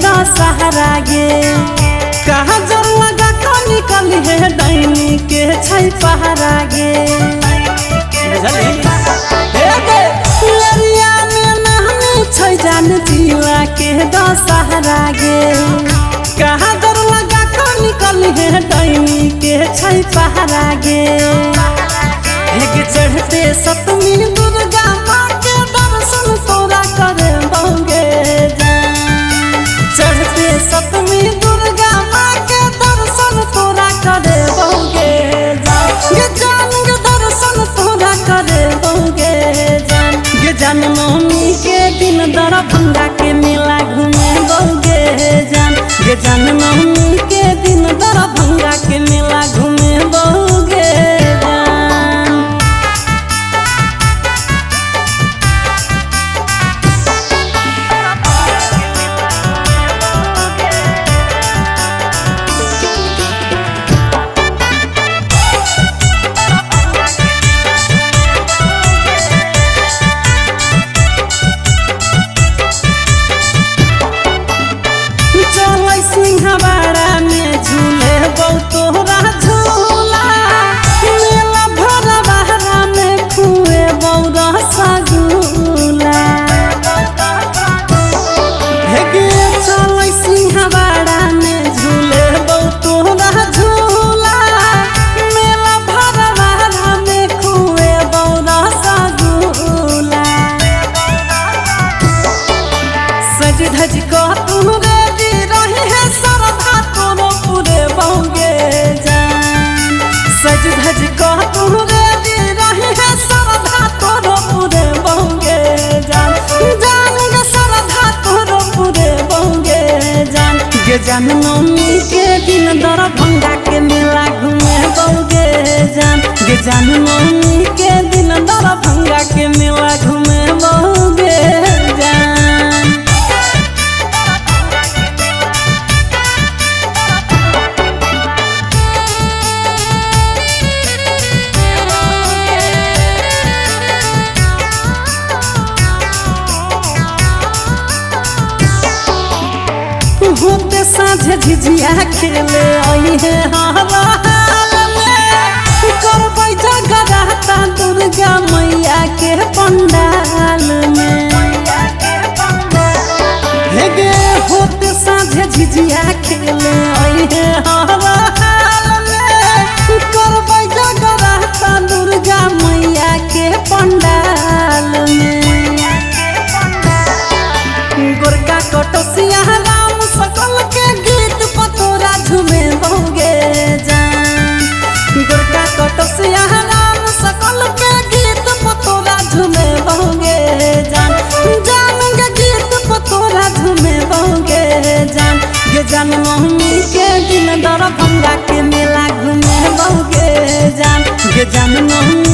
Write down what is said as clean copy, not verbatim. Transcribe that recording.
दशहरा गे। कहाँ जर लगा तो निकल है दैनी के छै पहरा गे। लरिया में नानी छै जान जिला के दशहरा गे। कहाँ जर लगा तो निकल है दैनी के छै पहरा गे। चढ़ते सप्तमी दुर्गा माँ के दर्शन तोरा करे बंगे। चढ़ते सप्तमी दुर्गा माँ के दर्शन तोरा करे बंगे। जान गे दर्शन तोरा करे बंगे। जान नवमी के दिन दरभंगा के मेला घूमे बंगे। जान नवमी के दिन दरभंगा के मेला घूमे बंगे। सिंहवाड़ा में झूले तोरा झूला। मेला भरवाड़ा में खुए बौरा सगुला। चल सिंहवाड़ा में झूले तोरा झूला। मेला भरवाड़ा में खुए बौरा सगुला। सज धज कह तू सज धज कह तू रेडी रही है श्रद्धा तोरो पूरे बंगे। जान गे श्रद्धा तोरो पूरे बंगे। जान नवमी के दिन दरभंगा के मेला घूमे बंगे। जान नवमी के दिन दरभंगा के मेला घूमे बंगे। होते साझे झिझिया खेले आई है हाल में। करबै जगराता दुर्गा मैया के पंडाल में। गे होते साझे झिझिया खेले आई है हाल में। करबै जगराता दुर्गा मैया के पंडाल में। गोरका कटोसिया सकल के गीत पतोरा झूमे बंगे। गोरका कटोसिया राम सकल के गीत पतोरा झूमे बंगे। जान गे गीत पतोरा झूमे बंगे। जान नवमी के दिन दरभंगा के मेला घूमे बंगे। जान नवमी